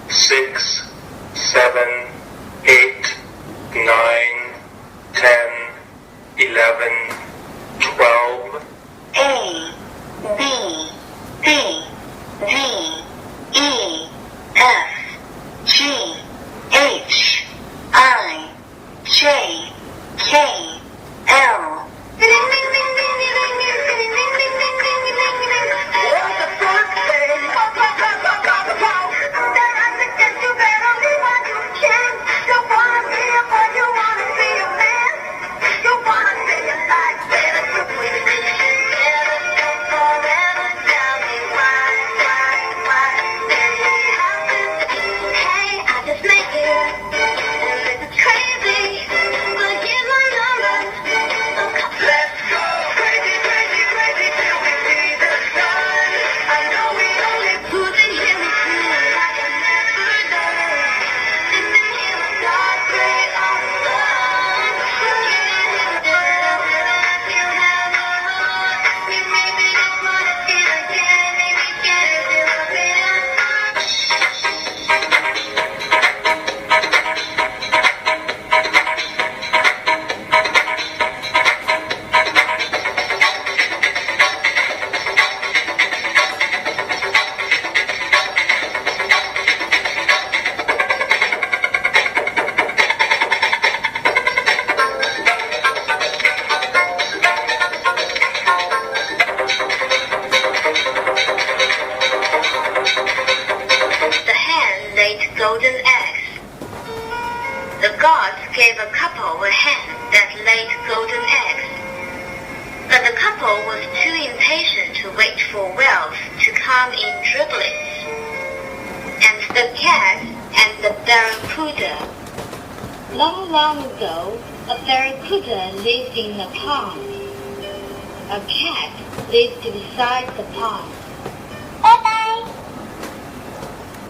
6, 7, 8, 9, 10, 11, 12. A, B, C, D, E, F, G, H, I, J, K, L. Golden eggs. The gods gave a couple a hen that laid golden eggs. But the couple was too impatient to wait for whales to come in driblets. And the cat and the barracuda. Long, long ago, a barracuda lived in a pond. A cat lived beside the pond.